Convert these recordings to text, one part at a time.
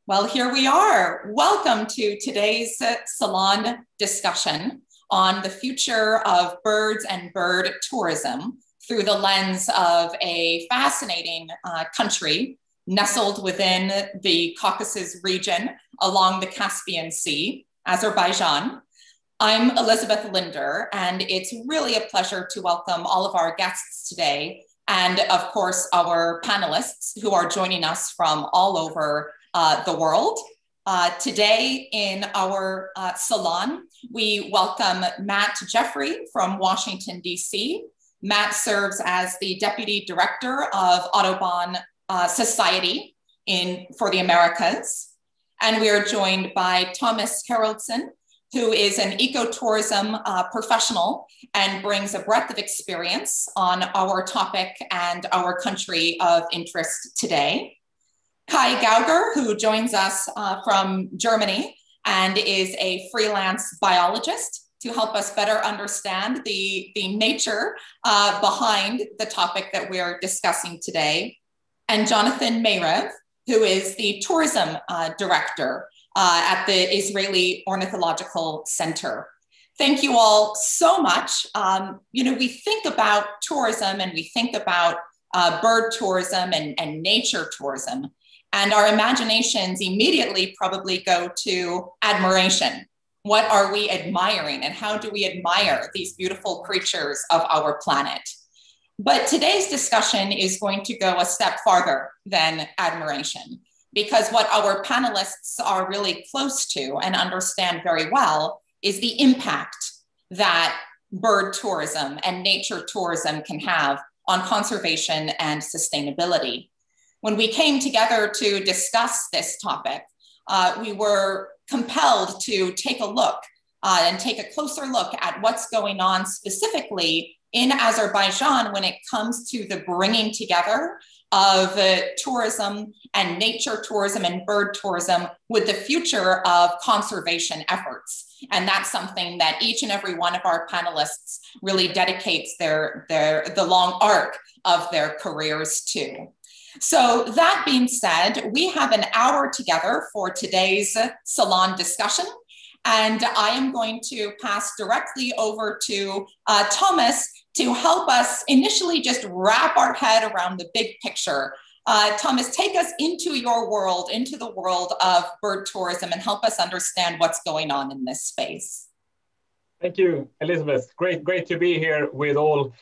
Well, here we are. Welcome to today's salon discussion on the future of birds and bird tourism through the lens of a fascinating country nestled within the Caucasus region along the Caspian Sea, Azerbaijan. I'm Elizabeth Linder, and it's really a pleasure to welcome all of our guests today, and of course, our panelists who are joining us from all over the world. Today in our salon, we welcome Matt Jeffery from Washington, D.C. Matt serves as the Deputy Director of Audubon Society for the Americas. And we are joined by Tomas Haraldsson, who is an ecotourism professional and brings a breadth of experience on our topic and our country of interest today. Kai Gauger, who joins us from Germany and is a freelance biologist to help us better understand the nature behind the topic that we're discussing today. And Jonathan Meyrev, who is the tourism director at the Israeli Ornithological Center. Thank you all so much. We think about tourism and we think about bird tourism and nature tourism. And our imaginations immediately probably go to admiration. What are we admiring and how do we admire these beautiful creatures of our planet? But today's discussion is going to go a step farther than admiration, because what our panelists are really close to and understand very well is the impact that bird tourism and nature tourism can have on conservation and sustainability. When we came together to discuss this topic, we were compelled to take a look and take a closer look at what's going on specifically in Azerbaijan when it comes to the bringing together of tourism and nature tourism and bird tourism with the future of conservation efforts. And that's something that each and every one of our panelists really dedicates the long arc of their careers to. So that being said, we have an hour together for today's salon discussion. And I am going to pass directly over to Tomas to help us initially just wrap our head around the big picture. Tomas, take us into your world, into the world of bird tourism, and help us understand what's going on in this space. Thank you, Elizabeth. Great to be here with all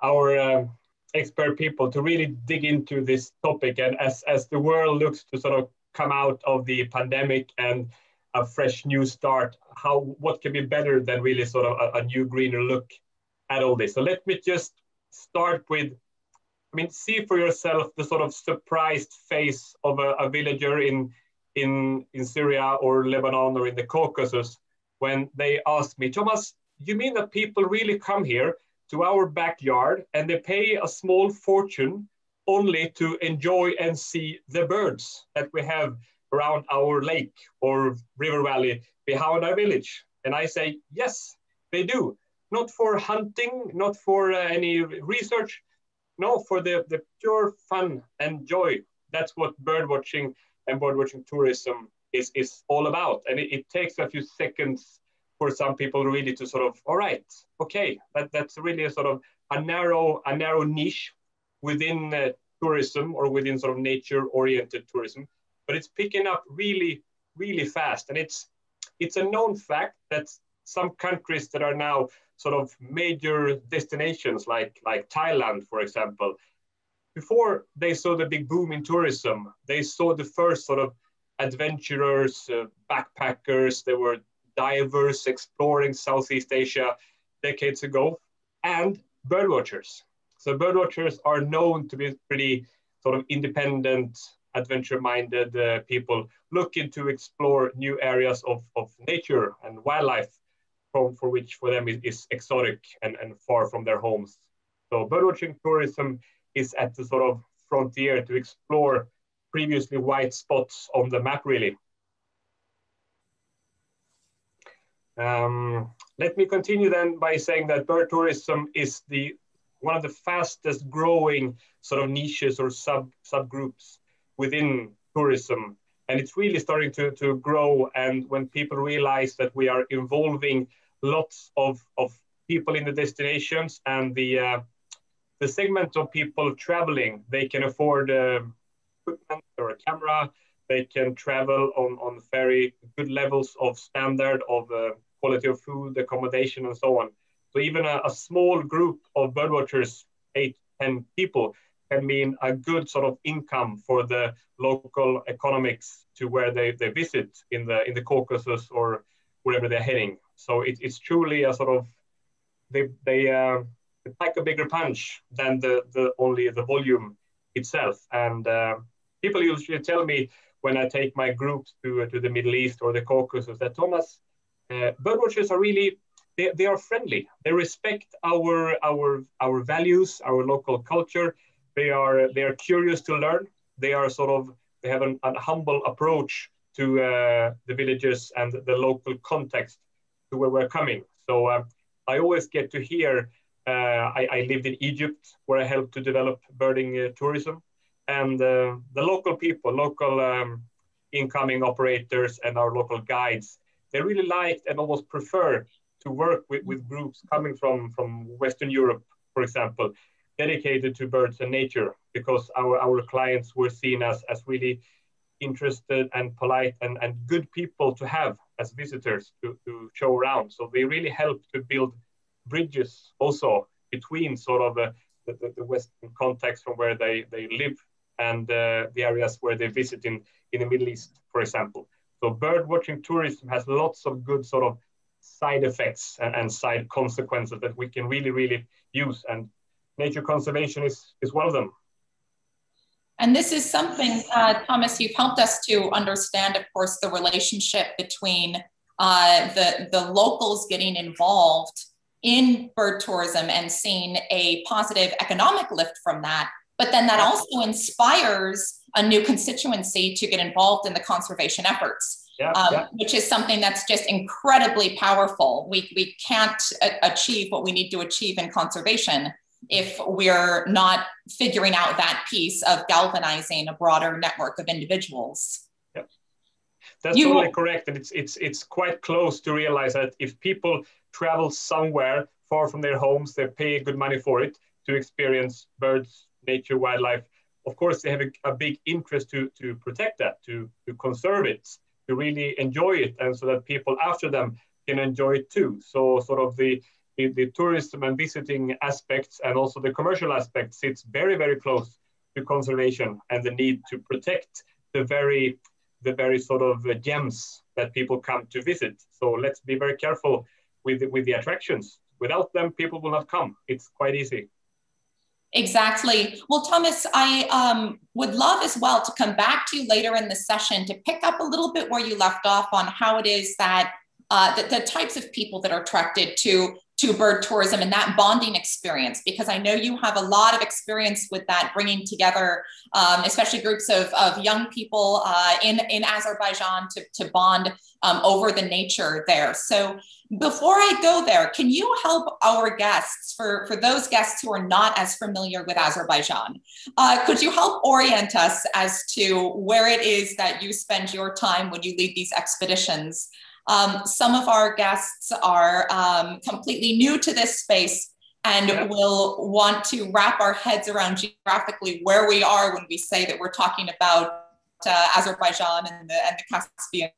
our expert people to really dig into this topic. And as the world looks to sort of come out of the pandemic and a fresh new start, what can be better than really sort of a new greener look at all this? So let me just start with, see for yourself the sort of surprised face of a villager in Syria or Lebanon or in the Caucasus when they asked me, Tomas, you mean that people really come here to our backyard and they pay a small fortune only to enjoy and see the birds that we have around our lake or river valley behind our village? And I say, yes, they do. Not for hunting, not for any research, no, for the pure fun and joy. That's what birdwatching and birdwatching tourism is all about. And it takes a few seconds for some people really to sort of, all right, okay, that's really a sort of a narrow niche within tourism or within sort of nature-oriented tourism, but it's picking up really, really fast. And it's a known fact that some countries that are now sort of major destinations like Thailand, for example, before they saw the big boom in tourism, they saw the first sort of adventurers, backpackers, they were divers exploring Southeast Asia decades ago, and birdwatchers. So birdwatchers are known to be pretty sort of independent, adventure-minded people looking to explore new areas of nature and wildlife for which for them is exotic and far from their homes. So birdwatching tourism is at the sort of frontier to explore previously white spots on the map, really. Let me continue then by saying that bird tourism is one of the fastest growing sort of niches or subgroups within tourism. And it's really starting to grow. And when people realize that we are involving lots of people in the destinations and the segment of people traveling, they can afford equipment or a camera, they can travel on very good levels of standard of quality of food, accommodation, and so on. So even a small group of birdwatchers, 8-10 people, can mean a good sort of income for the local economics to where they visit in the Caucasus or wherever they're heading. So it's truly a sort of, they pack a bigger punch than the only the volume itself. And people usually tell me when I take my groups to the Middle East or the Caucasus that, Thomas, birdwatchers are really, they are friendly. They respect our values, our local culture. They are curious to learn. They have a humble approach to the villages and the local context to where we're coming. So I always get to hear, I lived in Egypt where I helped to develop birding tourism, and the local people, local incoming operators and our local guides, they really liked and almost prefer to work with groups coming from Western Europe, for example, dedicated to birds and nature, because our clients were seen as really interested and polite and good people to have as visitors to show around. So they really help to build bridges also between sort of the Western context from where they live and the areas where they visit in the Middle East, for example. So bird watching tourism has lots of good sort of side effects and side consequences that we can really, really use. And nature conservation is one of them. And this is something, Thomas, you've helped us to understand, of course, the relationship between the locals getting involved in bird tourism and seeing a positive economic lift from that. But then that also inspires a new constituency to get involved in the conservation efforts, which is something that's just incredibly powerful. We can't achieve what we need to achieve in conservation if we're not figuring out that piece of galvanizing a broader network of individuals. Yeah, that's totally correct. And it's quite close to realize that if people travel somewhere far from their homes, they pay good money for it to experience birds, nature, wildlife. Of course, they have a big interest to protect that, to conserve it, to really enjoy it, and so that people after them can enjoy it too. So sort of the tourism and visiting aspects and also the commercial aspect sits very, very close to conservation and the need to protect the very sort of gems that people come to visit. So let's be very careful with the attractions. Without them, people will not come. It's quite easy. Exactly. Well, Tomas, I would love as well to come back to you later in the session to pick up a little bit where you left off on how it is that the types of people that are attracted to bird tourism and that bonding experience, because I know you have a lot of experience with that, bringing together, especially groups of young people in Azerbaijan to bond over the nature there. So before I go there, can you help our guests, for those guests who are not as familiar with Azerbaijan, could you help orient us as to where it is that you spend your time when you lead these expeditions? Some of our guests are completely new to this space and will want to wrap our heads around geographically where we are when we say that we're talking about Azerbaijan and the Caspian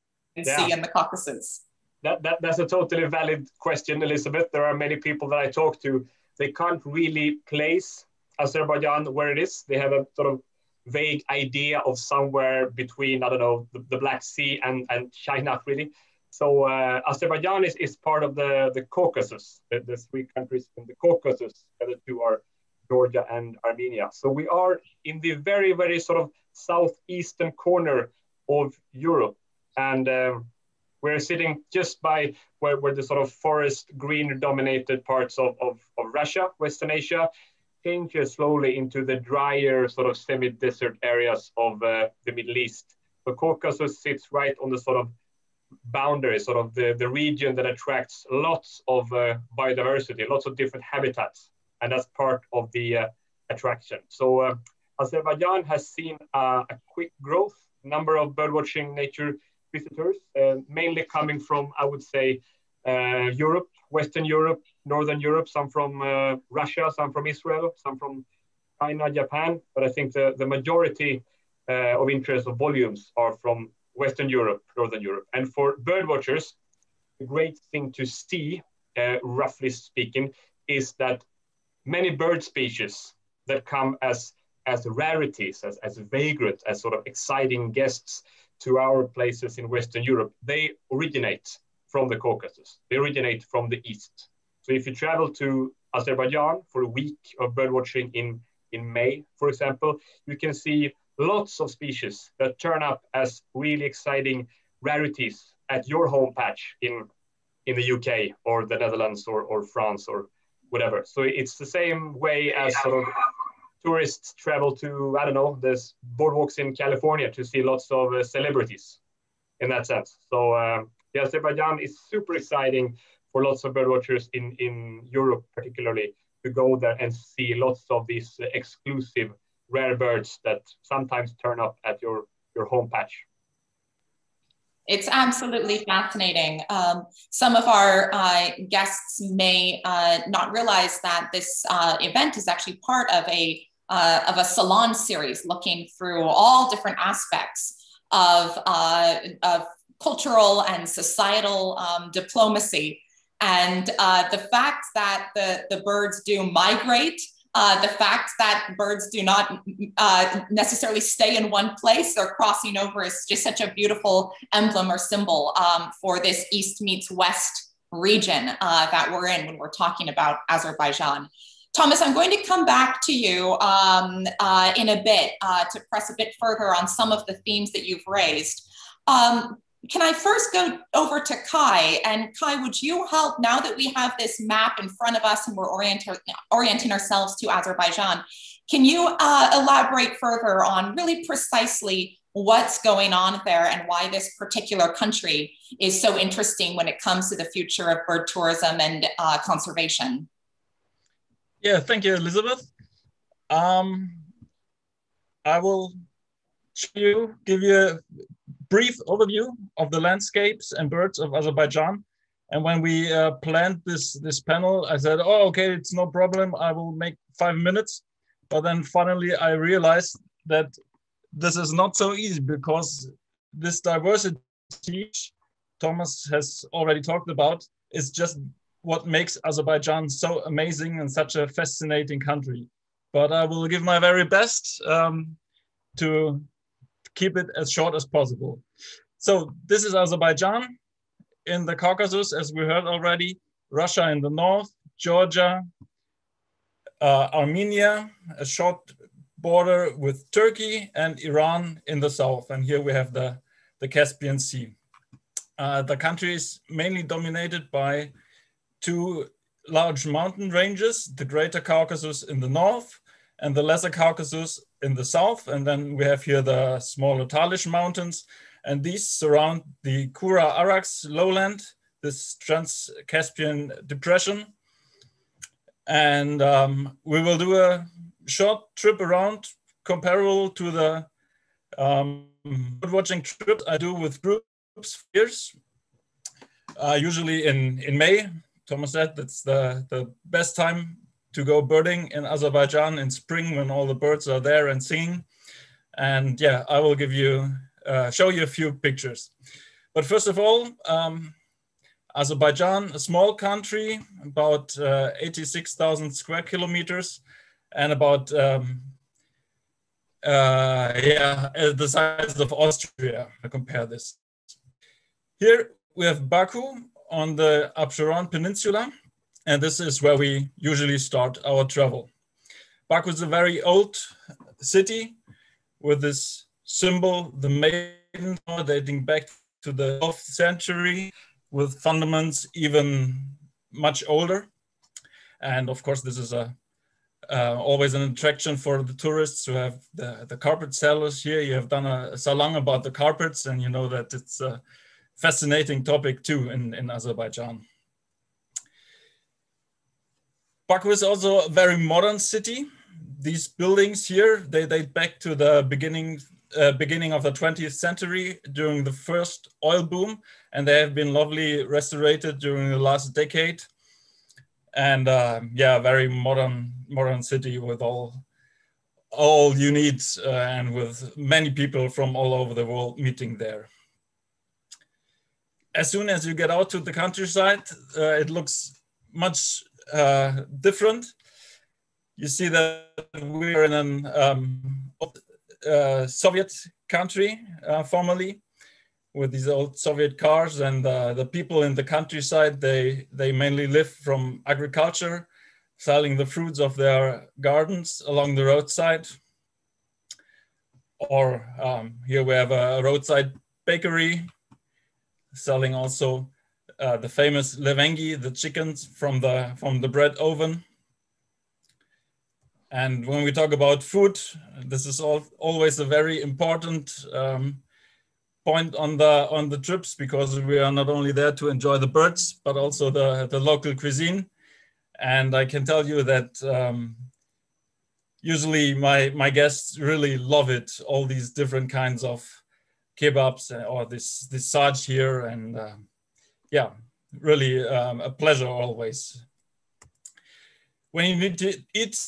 Sea and the Caucasus. That's a totally valid question, Elizabeth. There are many people that I talk to, they can't really place Azerbaijan where it is. They have a sort of vague idea of somewhere between, I don't know, the Black Sea and China, really. So Azerbaijan is part of the Caucasus, the three countries in the Caucasus. The other two are Georgia and Armenia. So we are in the very, very sort of southeastern corner of Europe. And we're sitting just by where the sort of forest green dominated parts of Russia, Western Asia, changes slowly into the drier sort of semi-desert areas of the Middle East. The Caucasus sits right on the sort of boundary, sort of the region that attracts lots of biodiversity, lots of different habitats, and that's part of the attraction. So Azerbaijan has seen a quick growth number of birdwatching nature visitors, mainly coming from, I would say, Europe, Western Europe, Northern Europe, some from Russia, some from Israel, some from China, Japan. But I think the majority of interest of volumes are from Western Europe, Northern Europe. And for birdwatchers, the great thing to see, roughly speaking, is that many bird species that come as rarities, as vagrant, as sort of exciting guests to our places in Western Europe, they originate from the Caucasus. They originate from the east. So if you travel to Azerbaijan for a week of birdwatching in May, for example, you can see lots of species that turn up as really exciting rarities at your home patch in the UK or the Netherlands or France or whatever. So it's the same way as sort of tourists travel to, I don't know, there's boardwalks in California to see lots of celebrities in that sense. So the Azerbaijan is super exciting for lots of birdwatchers in Europe, particularly, to go there and see lots of these exclusive rare birds that sometimes turn up at your home patch. It's absolutely fascinating. Some of our guests may not realize that this event is actually part of a salon series looking through all different aspects of cultural and societal diplomacy. And the fact that the birds do migrate, the fact that birds do not necessarily stay in one place, they're crossing over, is just such a beautiful emblem or symbol for this East meets West region that we're in when we're talking about Azerbaijan. Tomas, I'm going to come back to you in a bit to press a bit further on some of the themes that you've raised. Can I first go over to Kai? And Kai, would you help, now that we have this map in front of us and we're orienting ourselves to Azerbaijan, can you elaborate further on really precisely what's going on there and why this particular country is so interesting when it comes to the future of bird tourism and conservation? Yeah, thank you, Elizabeth. I will give you a brief overview of the landscapes and birds of Azerbaijan. And when we planned this panel, I said, oh, okay, it's no problem. I will make 5 minutes. But then finally, I realized that this is not so easy, because this diversity Tomas has already talked about is just what makes Azerbaijan so amazing and such a fascinating country. But I will give my very best to keep it as short as possible. So this is Azerbaijan in the Caucasus, as we heard already, Russia in the north, Georgia, Armenia, a short border with Turkey, and Iran in the south. And here we have the Caspian Sea. The country is mainly dominated by two large mountain ranges, the Greater Caucasus in the north and the Lesser Caucasus in the south. And then we have here the smaller Talish Mountains, and these surround the Kura-Arax lowland, this Trans-Caspian depression. And we will do a short trip around comparable to the birdwatching trips I do with groups years, usually in May. Tomas said that's the best time to go birding in Azerbaijan, in spring, when all the birds are there and singing. And yeah, I will give you, show you a few pictures. But first of all, Azerbaijan, a small country, about 86,000 square kilometers, and about the size of Austria. I compare this. Here we have Baku on the Absheron Peninsula, and this is where we usually start our travel. Baku is a very old city with this symbol, the maiden tower, dating back to the 12th century, with fundaments even much older. And of course, this is always an attraction for the tourists who have the carpet sellers here. You have done a salon about the carpets, and you know that it's a fascinating topic too in Azerbaijan. Baku is also a very modern city. These buildings here, they date back to the beginning beginning of the 20th century during the first oil boom, and they have been lovely restored during the last decade. And yeah, very modern city with all you need and with many people from all over the world meeting there. As soon as you get out to the countryside, it looks much different. You see that we're in an Soviet country formerly, with these old Soviet cars, and the people in the countryside, they mainly live from agriculture, selling the fruits of their gardens along the roadside. Or here we have a roadside bakery selling also the famous levengi, the chickens from the bread oven. And when we talk about food, this is always a very important point on the trips, because we are not only there to enjoy the birds, but also the local cuisine. And I can tell you that usually my guests really love it, all these different kinds of kebabs or this sarge here. And yeah, really a pleasure always. When you need to eat,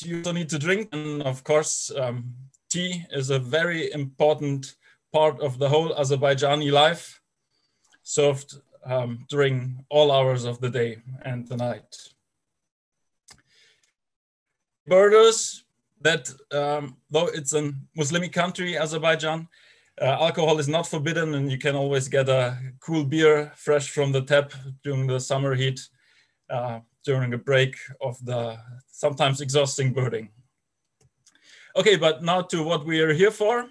you also need to drink. And of course, tea is a very important part of the whole Azerbaijani life, served during all hours of the day and the night. Birders, that though it's a Muslimic country, Azerbaijan, alcohol is not forbidden, and you can always get a cool beer fresh from the tap during the summer heat, during a break of the sometimes exhausting birding. Okay, but now to what we are here for,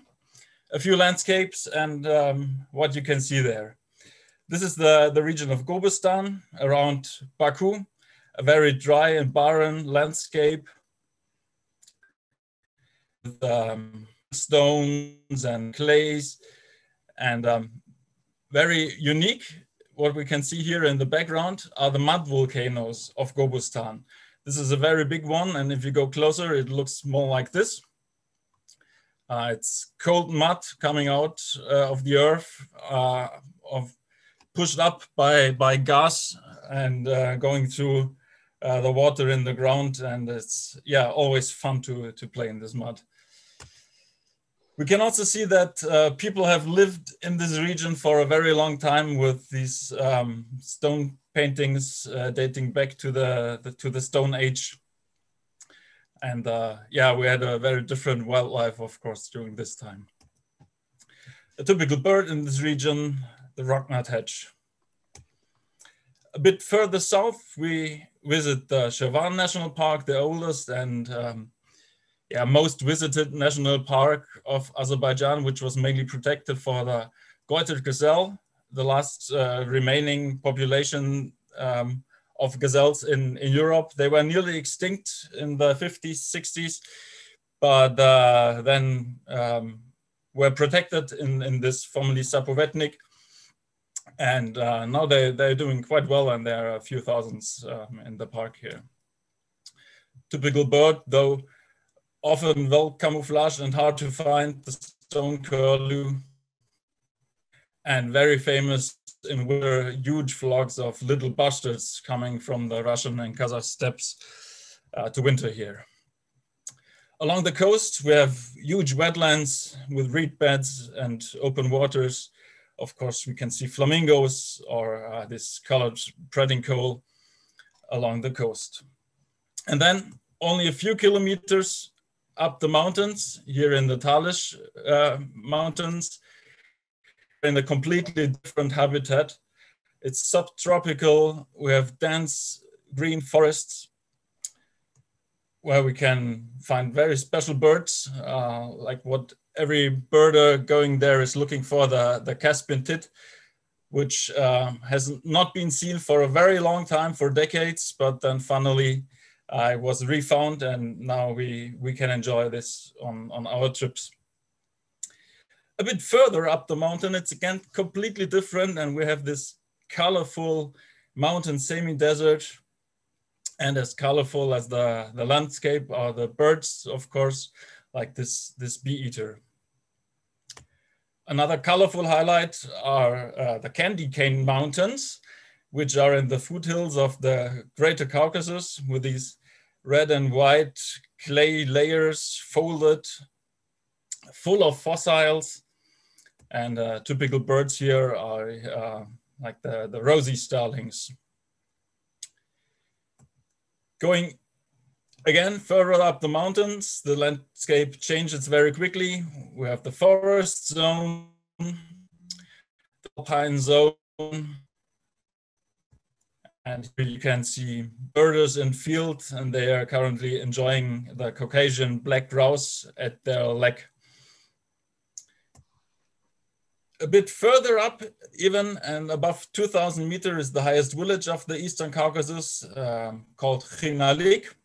a few landscapes and what you can see there. This is the region of Gobustan around Baku, a very dry and barren landscape with stones and clays, and very unique. What we can see here in the background are the mud volcanoes of Gobustan. This is a very big one, and if you go closer, it looks more like this. It's cold mud coming out of the earth, pushed up by gas and going through the water in the ground, and it's always fun to play in this mud. We can also see that people have lived in this region for a very long time with these stone paintings dating back to the Stone Age. And we had a very different wildlife, of course, during this time. A typical bird in this region, the rock nuthatch. A bit further south, we visit the Shirvan National Park, the oldest and most visited national park of Azerbaijan, which was mainly protected for the goiter gazelle, the last remaining population of gazelles in Europe. They were nearly extinct in the 50s, 60s, but then were protected in this formerly Zapovetnik. And now they're doing quite well, and there are a few thousands in the park here. Typical bird, though often well camouflaged and hard to find, the stone curlew, and very famous in winter, huge flocks of little bustards coming from the Russian and Kazakh steppes to winter here. Along the coast, we have huge wetlands with reed beds and open waters. Of course, we can see flamingos or this colored breading coal along the coast. And then only a few kilometers up the mountains, here in the Talish mountains, in a completely different habitat. It's subtropical. We have dense green forests where we can find very special birds, like what every birder going there is looking for, the Caspian tit, which has not been seen for a very long time, for decades, but then finally it was refound, and now we can enjoy this on our trips. A bit further up the mountain, it's again completely different, and we have this colorful mountain semi-desert, and as colorful as the landscape are the birds, of course, like this bee eater. Another colorful highlight are the Candy Cane Mountains, which are in the foothills of the Greater Caucasus, with these red and white clay layers folded, full of fossils. And typical birds here are like the rosy starlings. Going again further up the mountains, the landscape changes very quickly. We have the forest zone, the alpine zone, and here you can see birders in field, and they are currently enjoying the Caucasian black grouse at their lake. A bit further up even, and above 2,000 meters, is the highest village of the Eastern Caucasus, called Khinalik,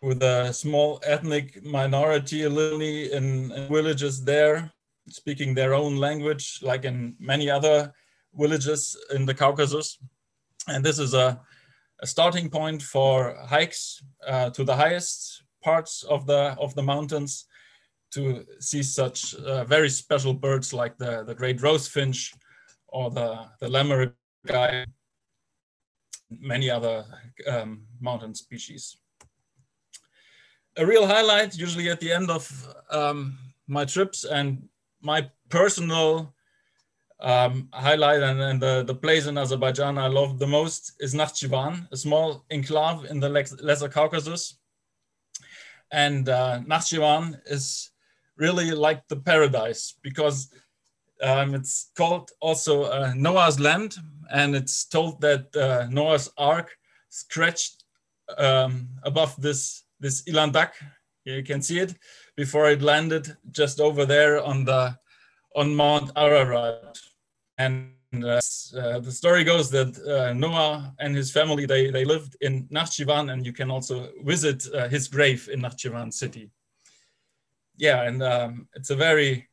with a small ethnic minority living in villages there, speaking their own language, like in many other villages in the Caucasus. And this is a starting point for hikes to the highest parts of the mountains, to see such very special birds like the great rosefinch or the lammergeier, many other mountain species. A real highlight, usually at the end of my trips, and my personal highlight and the place in Azerbaijan I love the most, is Nakhchivan, a small enclave in the Lesser Caucasus. And Nakhchivan is really like the paradise, because it's called also Noah's land, and it's told that Noah's Ark scratched above this Ilandak. Here you can see it, before it landed just over there on Mount Ararat. And the story goes that Noah and his family, they lived in Nakhchivan, and you can also visit his grave in Nakhchivan city. Yeah, and it's a very,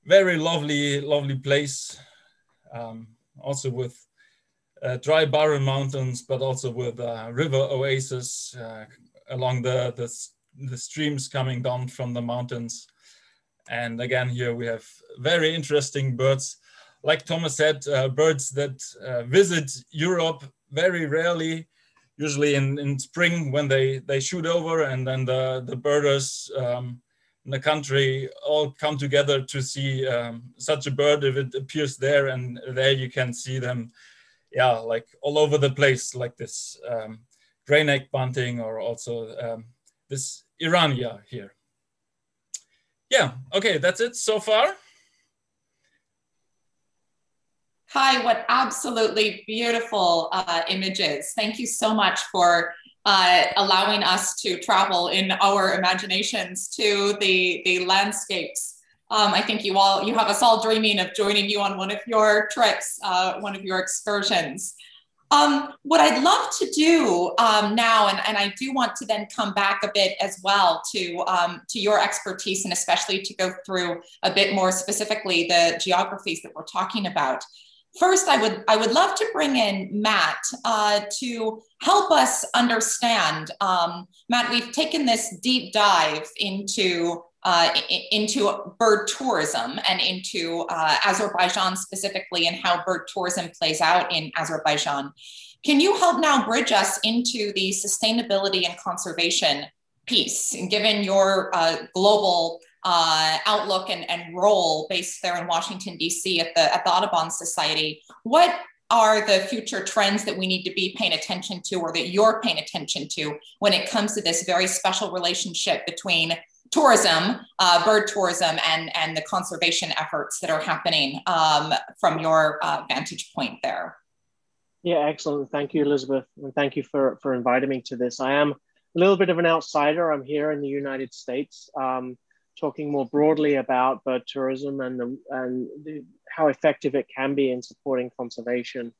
very lovely place, also with dry barren mountains, but also with river oasis along the streams coming down from the mountains. And again, here we have very interesting birds. Like Tomas said, birds that visit Europe very rarely, usually in spring when they shoot over, and then the birders in the country all come together to see such a bird if it appears there, and there you can see them, yeah, like all over the place, like this gray neck bunting, or also this Irania here. Yeah, okay, that's it so far. Hi, what absolutely beautiful images. Thank you so much for allowing us to travel in our imaginations to the landscapes. I think you have us all dreaming of joining you on one of your trips, one of your excursions. What I'd love to do now, and I do want to then come back a bit as well to your expertise, and especially to go through a bit more specifically the geographies that we're talking about. First, I would love to bring in Matt to help us understand. Matt, we've taken this deep dive into bird tourism and into Azerbaijan specifically, and how bird tourism plays out in Azerbaijan. Can you help now bridge us into the sustainability and conservation piece, and given your global outlook and role based there in Washington, D.C. at the Audubon Society, what are the future trends that we need to be paying attention to, or that you're paying attention to, when it comes to this very special relationship between tourism, bird tourism, and the conservation efforts that are happening from your vantage point there? Yeah, excellent. Thank you, Elizabeth. And thank you for inviting me to this. I am a little bit of an outsider. I'm here in the United States, talking more broadly about bird tourism and how effective it can be in supporting conservation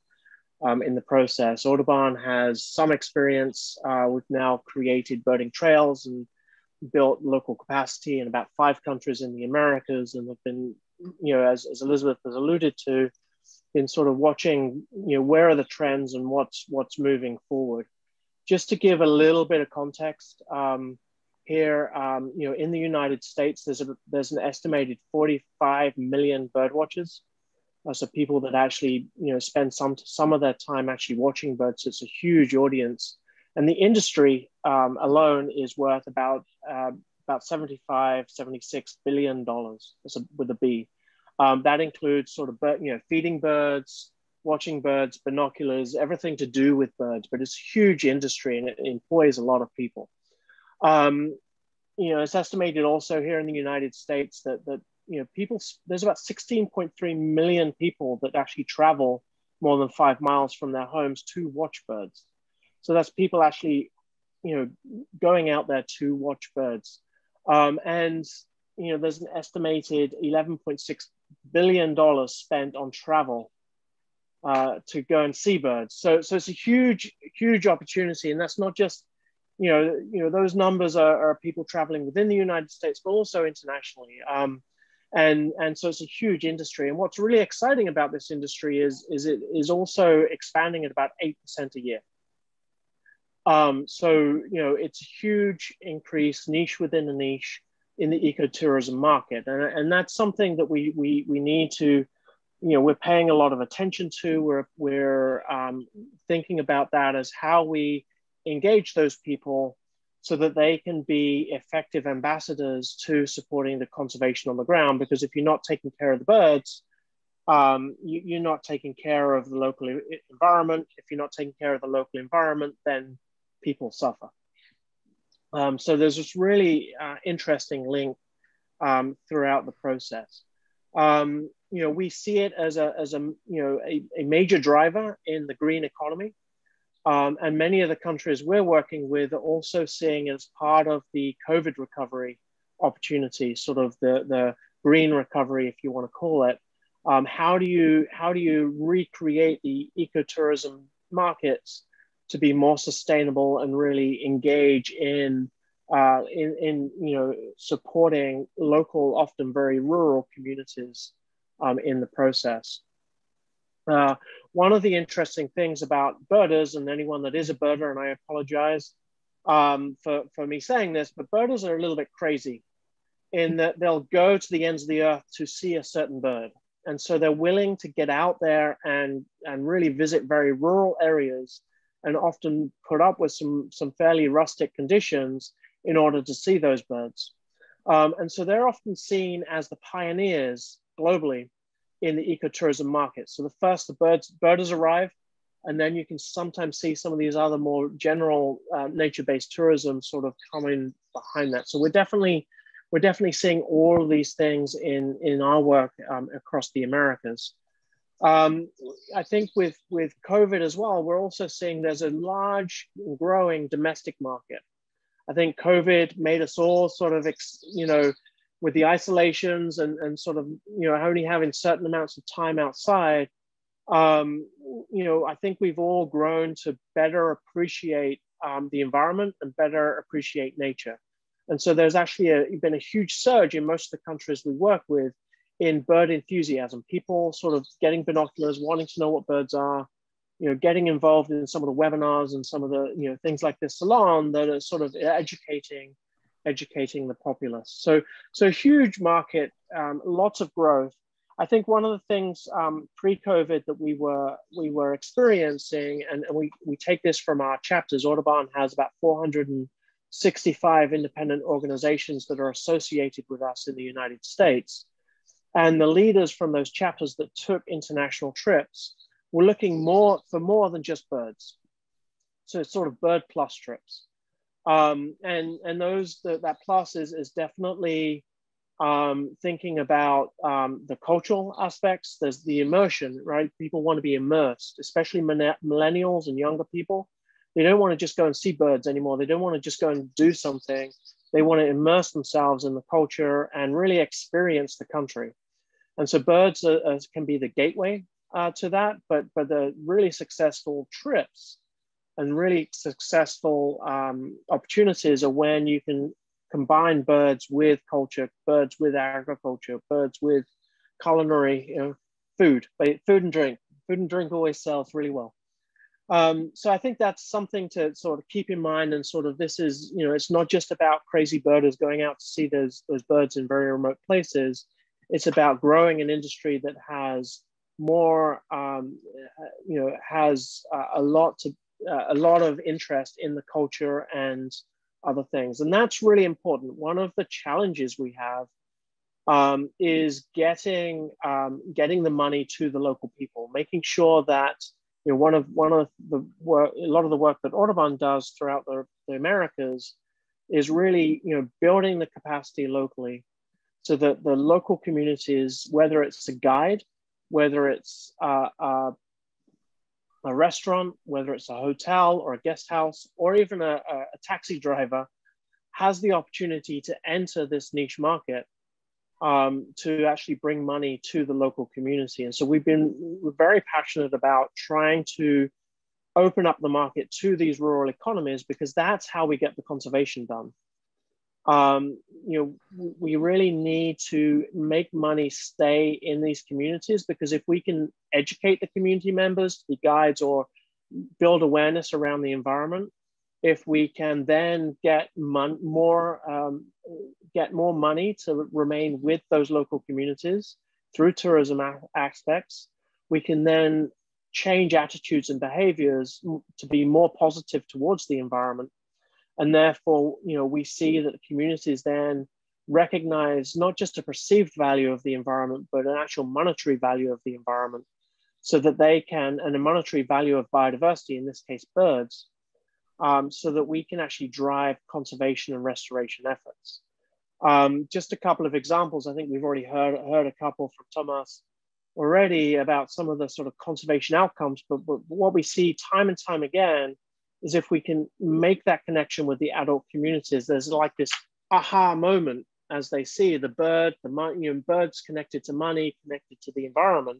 in the process. Audubon has some experience. We've now created birding trails and built local capacity in about 5 countries in the Americas, and have been, as Elizabeth has alluded to, been sort of watching, where are the trends and what's moving forward. Just to give a little bit of context, here, you know, in the United States, there's an estimated 45 million bird watchers. So people that actually, you know, spend some of their time actually watching birds. So it's a huge audience, and the industry alone is worth about 76 billion dollars with a B. That includes sort of feeding birds, watching birds, binoculars, everything to do with birds. But it's a huge industry and it employs a lot of people. You know, it's estimated also here in the United States that you know, there's about 16.3 million people that actually travel more than 5 miles from their homes to watch birds. So that's people actually, you know, going out there to watch birds. And, you know, there's an estimated $11.6 billion spent on travel to go and see birds. So it's a huge, huge opportunity. And that's not just, you know, those numbers are people traveling within the United States, but also internationally. And so it's a huge industry. And what's really exciting about this industry is it is also expanding at about 8% a year. So, you know, it's a huge increase, niche within a niche in the ecotourism market. And that's something that we need to, you know, we're paying a lot of attention to. We're thinking about that as how we engage those people so that they can be effective ambassadors to supporting the conservation on the ground. Because if you're not taking care of the birds, you're not taking care of the local environment. If you're not taking care of the local environment, then people suffer. So there's this really interesting link throughout the process. You know, we see it as a major driver in the green economy. And many of the countries we're working with are also seeing it as part of the COVID recovery opportunity, sort of the green recovery, if you want to call it. How do you recreate the ecotourism markets to be more sustainable and really engage in you know, supporting local, often very rural communities in the process? One of the interesting things about birders, and anyone that is a birder, and I apologize for me saying this, but birders are a little bit crazy in that they'll go to the ends of the earth to see a certain bird. And so they're willing to get out there and really visit very rural areas and often put up with some fairly rustic conditions in order to see those birds. And so they're often seen as the pioneers globally in the ecotourism market. So the birders arrive, and then you can sometimes see some of these other more general nature-based tourism sort of coming behind that. So we're definitely seeing all of these things in our work across the Americas. I think with COVID as well, we're also seeing there's a large growing domestic market. I think COVID made us all sort of, you know, with the isolations and sort of, you know, only having certain amounts of time outside, you know, I think we've all grown to better appreciate the environment and better appreciate nature. And so there's actually been a huge surge in most of the countries we work with in bird enthusiasm, people sort of getting binoculars, wanting to know what birds are, you know, getting involved in some of the webinars and some of the, you know, things like this salon that are sort of educating the populace. So huge market, lots of growth. I think one of the things pre-COVID that we were experiencing, and we take this from our chapters. Audubon has about 465 independent organizations that are associated with us in the United States. And the leaders from those chapters that took international trips were looking for more than just birds. So it's sort of bird plus trips. And that plus is definitely thinking about the cultural aspects. There's the immersion, right? People want to be immersed, especially millennials and younger people. They don't want to just go and see birds anymore. They don't want to just go and do something. They want to immerse themselves in the culture and really experience the country. And so birds can be the gateway to that, but the really successful trips and really successful opportunities are when you can combine birds with culture, birds with agriculture, birds with culinary, you know, food and drink. Food and drink always sells really well. So I think that's something to sort of keep in mind, and sort of this is, it's not just about crazy birders going out to see those birds in very remote places. It's about growing an industry that has more, has a lot of interest in the culture and other things, and that's really important. One of the challenges we have is getting the money to the local people, making sure that a lot of the work that Audubon does throughout the Americas is really building the capacity locally, so that the local communities, whether it's a guide, whether it's a restaurant, whether it's a hotel or a guest house, or even a taxi driver, has the opportunity to enter this niche market to actually bring money to the local community. And so we're very passionate about trying to open up the market to these rural economies, because that's how we get the conservation done. We really need to make money stay in these communities, because if we can educate the community members, the guides, or build awareness around the environment, if we can then get more money to remain with those local communities through tourism aspects, we can then change attitudes and behaviors to be more positive towards the environment. And therefore, we see that the communities then recognize not just a perceived value of the environment, but an actual monetary value of the environment, so that they can, and a monetary value of biodiversity, in this case, birds, so that we can actually drive conservation and restoration efforts. Just a couple of examples. I think we've already heard a couple from Tomas already about some of the sort of conservation outcomes, but what we see time and time again is if we can make that connection with the adult communities, there's like this aha moment as they see the birds connected to money, connected to the environment.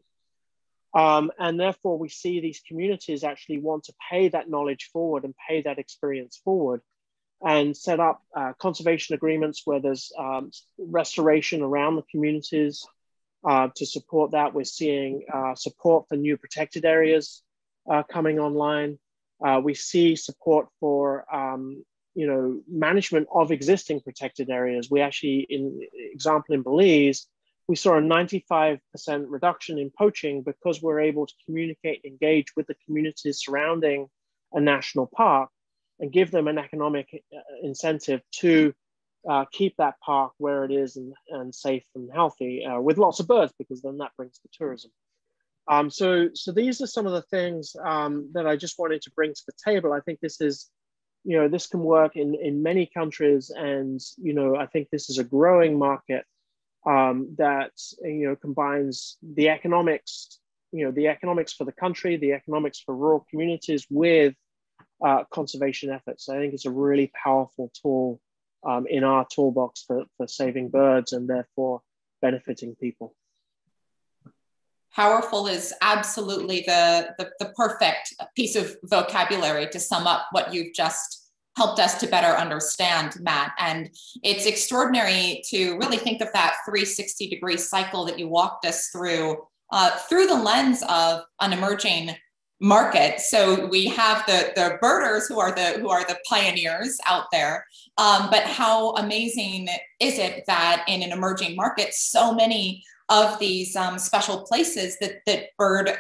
And therefore we see these communities actually want to pay that knowledge forward and pay that experience forward, and set up conservation agreements where there's restoration around the communities to support that. We're seeing support for new protected areas coming online. We see support for management of existing protected areas. We actually, example in Belize, we saw a 95% reduction in poaching because we're able to communicate, engage with the communities surrounding a national park and give them an economic incentive to keep that park where it is and safe and healthy with lots of birds, because then that brings the tourism. So these are some of the things that I just wanted to bring to the table. I think this is, this can work in many countries, and I think this is a growing market that combines the economics, the economics for the country, the economics for rural communities with conservation efforts. I think it's a really powerful tool in our toolbox for saving birds and therefore benefiting people. Powerful is absolutely the perfect piece of vocabulary to sum up what you've just helped us to better understand, Matt. And it's extraordinary to really think of that 360-degree cycle that you walked us through the lens of an emerging market. So we have the birders who are the pioneers out there, but how amazing is it that in an emerging market, so many of these special places that bird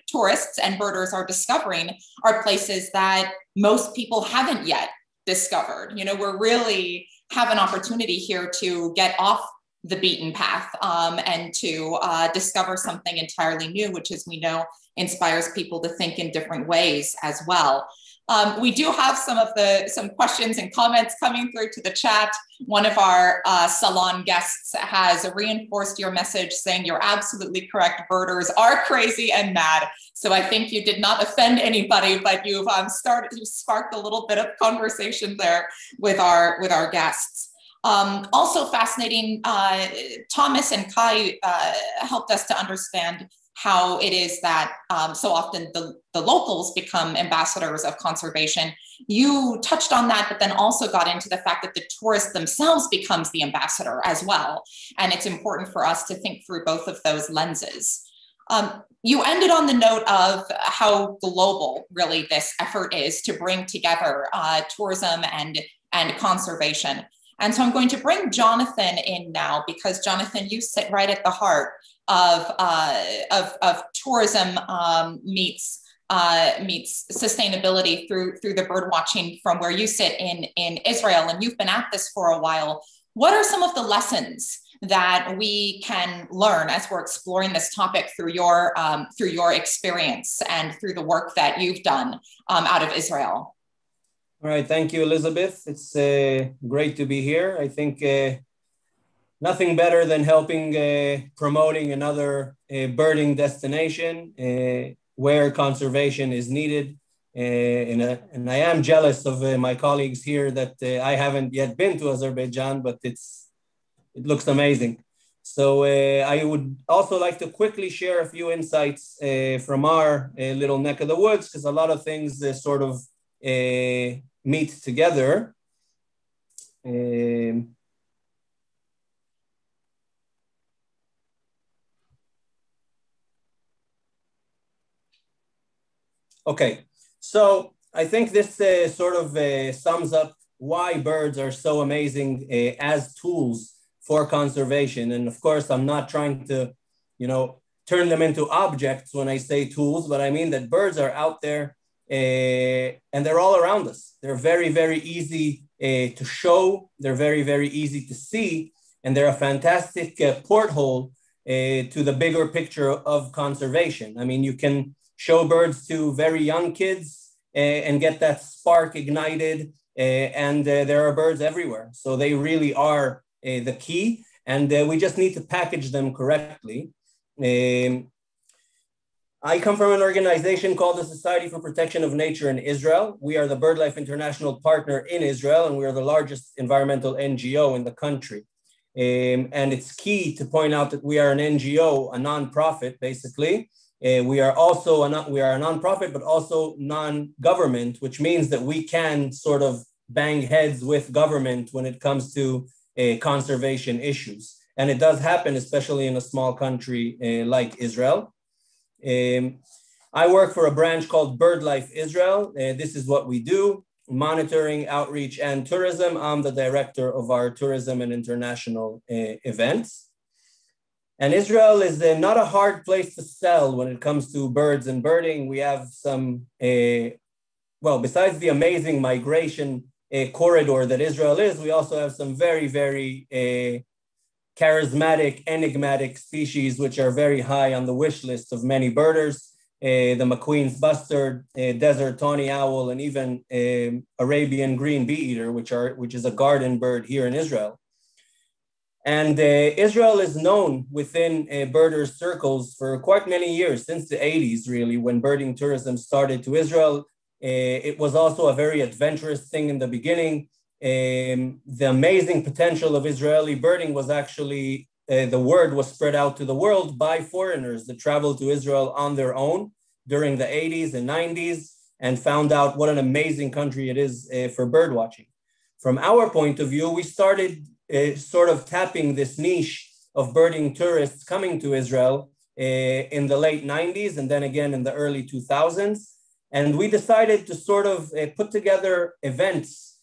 tourists and birders are discovering are places that most people haven't yet discovered. We're really have an opportunity here to get off the beaten path and to discover something entirely new, which, as we know, inspires people to think in different ways as well. We do have some questions and comments coming through to the chat. One of our salon guests has reinforced your message, saying you're absolutely correct. Birders are crazy and mad. So I think you did not offend anybody, but you've sparked a little bit of conversation there with our guests. Also fascinating, Tomas and Kai helped us to understand how it is that so often the locals become ambassadors of conservation. You touched on that, but then also got into the fact that the tourist themselves becomes the ambassador as well. And it's important for us to think through both of those lenses. You ended on the note of how global really this effort is to bring together tourism and conservation. And so I'm going to bring Jonathan in now, because Jonathan, you sit right at the heart of tourism meets sustainability through the bird watching from where you sit in Israel, and you've been at this for a while. What are some of the lessons that we can learn as we're exploring this topic through your experience and through the work that you've done out of Israel? All right, thank you, Elizabeth. It's great to be here. I think nothing better than helping promoting another birding destination where conservation is needed. And I am jealous of my colleagues here that I haven't yet been to Azerbaijan, but it looks amazing. So I would also like to quickly share a few insights from our little neck of the woods, because a lot of things sort of meet together. Okay, so I think this sort of sums up why birds are so amazing as tools for conservation. And of course, I'm not trying to, turn them into objects when I say tools, but I mean that birds are out there and they're all around us. They're very, very easy to show. They're very, very easy to see. And they're a fantastic porthole to the bigger picture of conservation. I mean, you can show birds to very young kids and get that spark ignited. And there are birds everywhere. So they really are the key. And we just need to package them correctly. I come from an organization called the Society for Protection of Nature in Israel. We are the BirdLife International partner in Israel, and we are the largest environmental NGO in the country. And it's key to point out that we are an NGO, a nonprofit, basically. We are also a nonprofit, but also non-government, which means that we can sort of bang heads with government when it comes to conservation issues. And it does happen, especially in a small country like Israel. I work for a branch called BirdLife Israel. This is what we do: monitoring, outreach, and tourism. I'm the director of our tourism and international events. And Israel is not a hard place to sell when it comes to birds and birding. We have some, besides the amazing migration corridor that Israel is, we also have some very, very charismatic, enigmatic species, which are very high on the wish list of many birders. The McQueen's bustard, desert tawny owl, and even Arabian green bee-eater, which is a garden bird here in Israel. And Israel is known within birders circles for quite many years, since the 80s, really, when birding tourism started to Israel. It was also a very adventurous thing in the beginning. The amazing potential of Israeli birding was actually, the word was spread out to the world by foreigners that traveled to Israel on their own during the 80s and 90s and found out what an amazing country it is for bird watching. From our point of view, we started sort of tapping this niche of birding tourists coming to Israel in the late 90s and then again in the early 2000s. And we decided to sort of put together events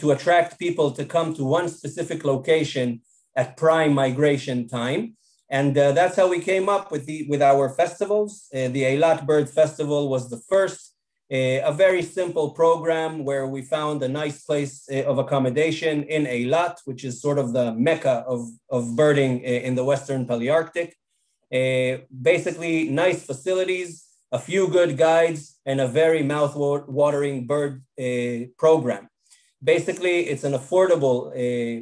to attract people to come to one specific location at prime migration time. And that's how we came up with our festivals. The Eilat Bird Festival was the first, a very simple program where we found a nice place of accommodation in Eilat, which is sort of the mecca of birding in the Western Palearctic. Basically, nice facilities, a few good guides, and a very mouth-watering bird program. Basically, it's an affordable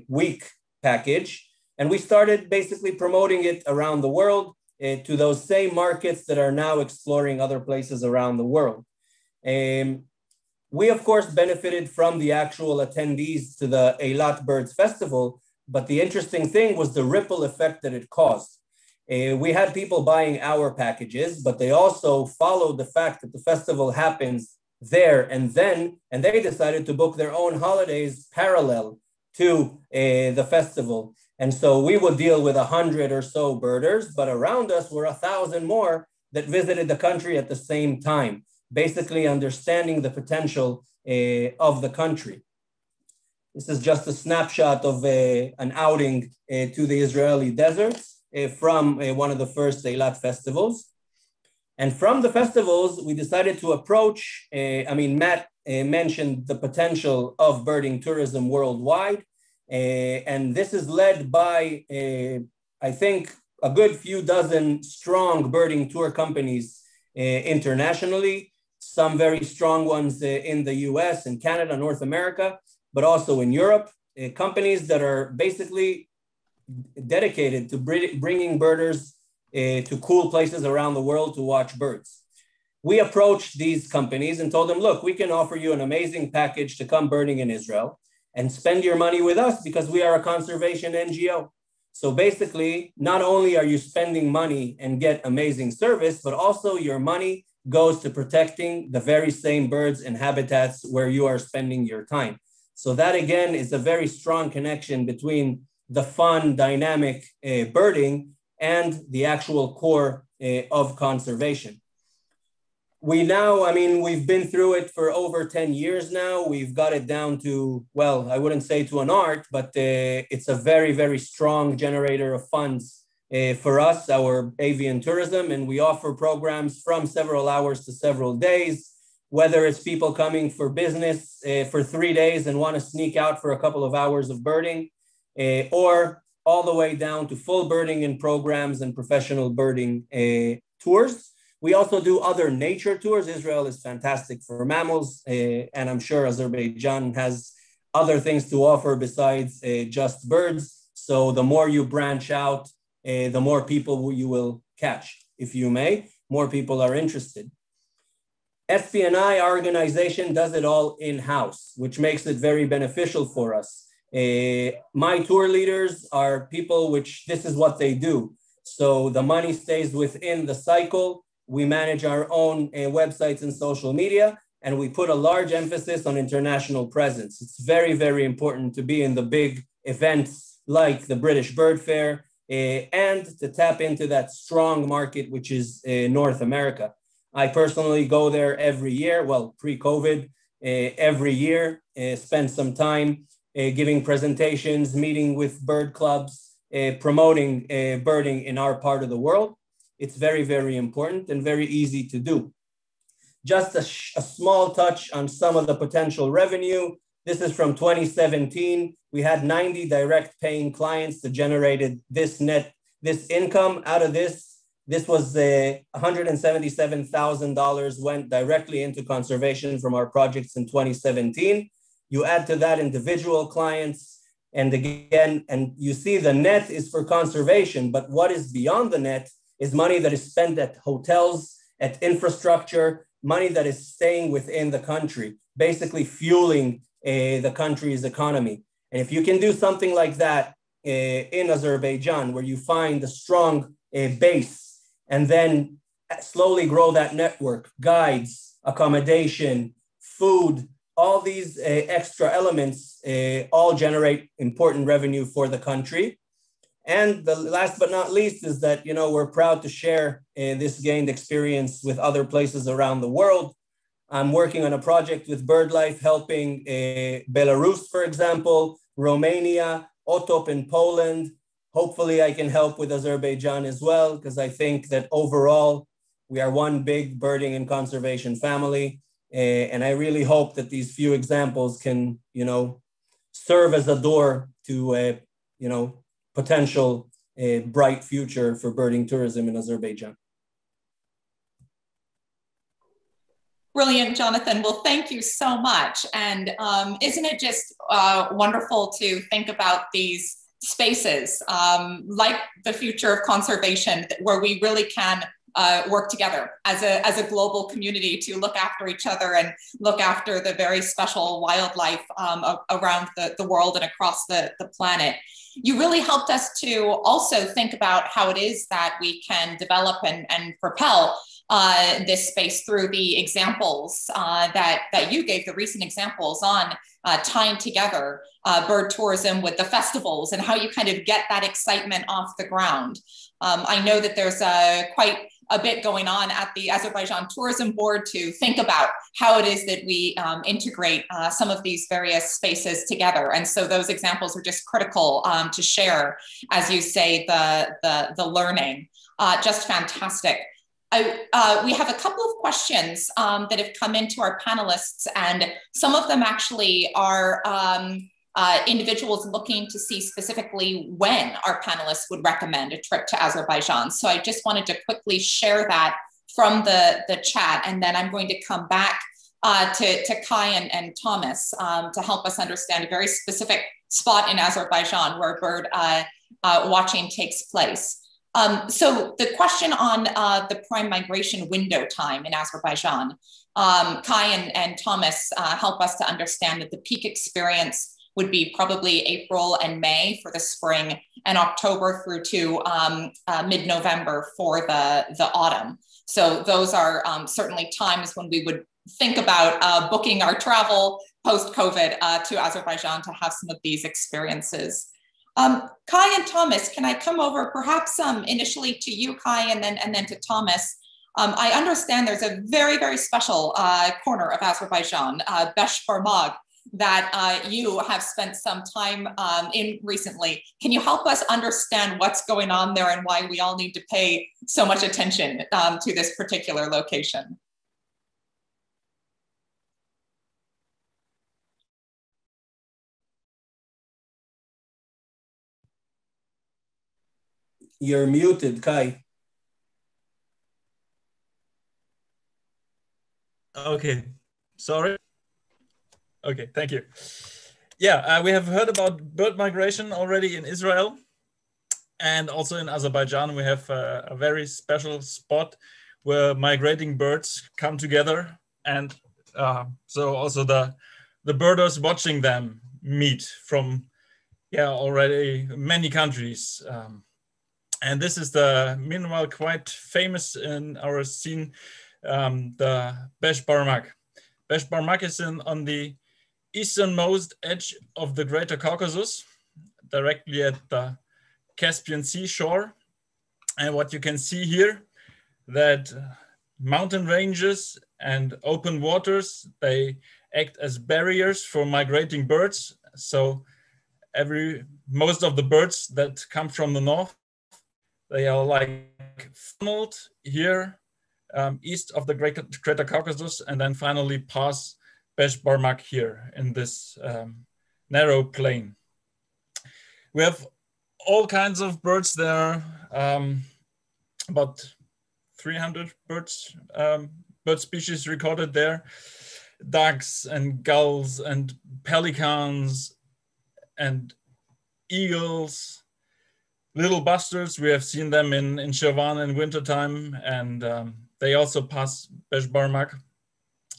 week package. And we started basically promoting it around the world to those same markets that are now exploring other places around the world. We, of course, benefited from the actual attendees to the Eilat Birds Festival, but the interesting thing was the ripple effect that it caused. We had people buying our packages, but they also followed the fact that the festival happens there and then, and they decided to book their own holidays parallel to the festival. And so we would deal with 100 or so birders, but around us were 1,000 more that visited the country at the same time, basically understanding the potential of the country. This is just a snapshot of an outing to the Israeli deserts from one of the first Eilat festivals. And from the festivals, we decided to approach, Matt mentioned the potential of birding tourism worldwide. And this is led by, I think, a good few dozen strong birding tour companies internationally, some very strong ones in the US and Canada, North America, but also in Europe, companies that are basically dedicated to bringing birders to cool places around the world to watch birds. We approached these companies and told them, look, we can offer you an amazing package to come birding in Israel and spend your money with us because we are a conservation NGO. So basically, not only are you spending money and get amazing service, but also your money goes to protecting the very same birds and habitats where you are spending your time. So that again is a very strong connection between the fun, dynamic birding and the actual core of conservation. We now, we've been through it for over 10 years now. We've got it down to, well, I wouldn't say to an art, but it's a very, very strong generator of funds for us, our avian tourism. And we offer programs from several hours to several days, whether it's people coming for business for 3 days and want to sneak out for a couple of hours of birding, or all the way down to full birding in programs and professional birding tours. We also do other nature tours. Israel is fantastic for mammals, and I'm sure Azerbaijan has other things to offer besides just birds. So the more you branch out, the more people you will catch, if you may. More people are interested. SPNI, our organization, does it all in-house, which makes it very beneficial for us. My tour leaders are people which this is what they do. So the money stays within the cycle. We manage our own websites and social media, and we put a large emphasis on international presence. It's very, very important to be in the big events like the British Bird Fair and to tap into that strong market, which is North America. I personally go there every year, well, pre-COVID, every year, spend some time giving presentations, meeting with bird clubs, promoting birding in our part of the world. It's very, very important and very easy to do. Just a small touch on some of the potential revenue. This is from 2017. We had 90 direct paying clients that generated this income. Out of this was $177,000 went directly into conservation from our projects in 2017. You add to that individual clients, and again, and you see the net is for conservation, but what is beyond the net is money that is spent at hotels, at infrastructure, money that is staying within the country, basically fueling the country's economy. And if you can do something like that in Azerbaijan, where you find a strong base and then slowly grow that network, guides, accommodation, food, all these extra elements all generate important revenue for the country. And the last but not least is that, we're proud to share this gained experience with other places around the world. I'm working on a project with BirdLife, helping Belarus, for example, Romania, Otop in Poland. Hopefully I can help with Azerbaijan as well, because I think that overall we are one big birding and conservation family. And I really hope that these few examples can, serve as a door to, potential bright future for birding tourism in Azerbaijan. Brilliant, Jonathan. Well, thank you so much. And isn't it just wonderful to think about these spaces like the future of conservation, where we really can work together as a global community to look after each other and look after the very special wildlife around the world and across the planet. You really helped us to also think about how it is that we can develop and propel this space through the examples that you gave, the recent examples on tying together bird tourism with the festivals and how you kind of get that excitement off the ground. I know that there's quite a bit going on at the Azerbaijan Tourism Board to think about how it is that we integrate some of these various spaces together. And so those examples are just critical to share, as you say, the learning. Just fantastic. We have a couple of questions that have come into our panelists, and some of them actually are individuals looking to see specifically when our panelists would recommend a trip to Azerbaijan. So I just wanted to quickly share that from the chat, and then I'm going to come back to Kai and Tomas to help us understand a very specific spot in Azerbaijan where bird watching takes place. So the question on the prime migration window time in Azerbaijan, Kai and Tomas help us to understand that the peak experience would be probably April and May for the spring, and October through to mid-November for the autumn. So those are certainly times when we would think about booking our travel post-COVID to Azerbaijan to have some of these experiences. Kai and Tomas, can I come over perhaps initially to you, Kai, and then to Tomas? I understand there's a very, very special corner of Azerbaijan, Beshbarmag, that you have spent some time in recently. Can you help us understand what's going on there and why we all need to pay so much attention to this particular location? You're muted, Kai. Okay, sorry. Okay, thank you. Yeah, we have heard about bird migration already in Israel, and also in Azerbaijan. We have a very special spot where migrating birds come together, and so also the birders watching them meet from already many countries. And this is meanwhile quite famous in our scene, the Beshbarmag. Beshbarmag is on the easternmost edge of the Greater Caucasus, directly at the Caspian Sea shore. And what you can see here, that mountain ranges and open waters, they act as barriers for migrating birds. So most of the birds that come from the north, they are like funneled here east of the Greater Caucasus, and then finally pass Beshbarmag here in this narrow plain. We have all kinds of birds there, about 300 bird species recorded there, ducks and gulls and pelicans and eagles, little bustards. We have seen them in Shirvan in wintertime, and they also pass Beshbarmag,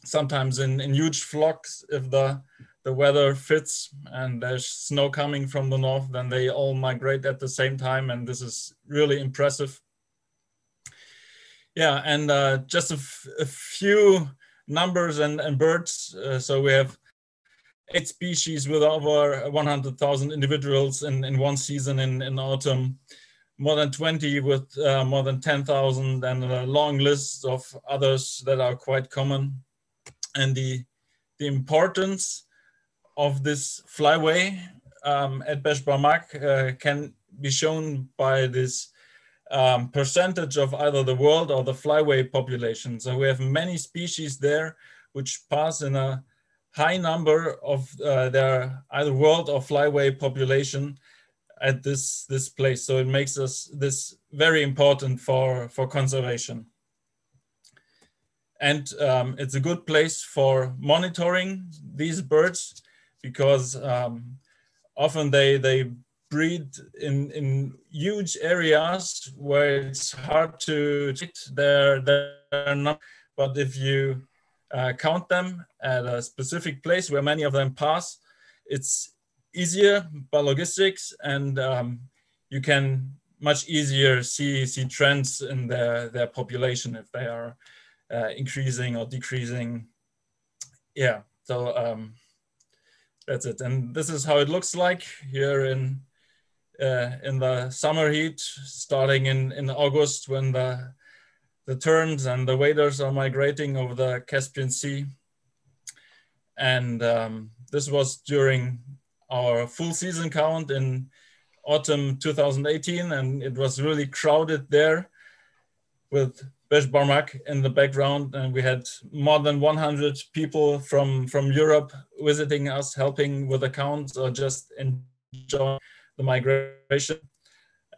sometimes in huge flocks. If the weather fits and there's snow coming from the north, then they all migrate at the same time, and this is really impressive. Yeah, and just a few numbers and birds. So we have 8 species with over 100,000 individuals in one season in autumn, more than 20 with more than 10,000, and a long list of others that are quite common. And the importance of this flyway at Beshbarmag can be shown by this percentage of either the world or the flyway population. So we have many species there which pass in a high number of their either world or flyway population at this place. So it makes this very important for conservation. And it's a good place for monitoring these birds, because often they breed in huge areas where it's hard to treat. They're not, but if you count them at a specific place where many of them pass, it's easier by logistics, and you can much easier see trends in their population if they are increasing or decreasing. Yeah, so that's it. And this is how it looks like here in the summer heat, starting in August, when the terns and the waders are migrating over the Caspian Sea. And this was during our full season count in autumn 2018, and it was really crowded there with Beshbarmak in the background, and we had more than 100 people from Europe visiting us, helping with accounts or just enjoying the migration.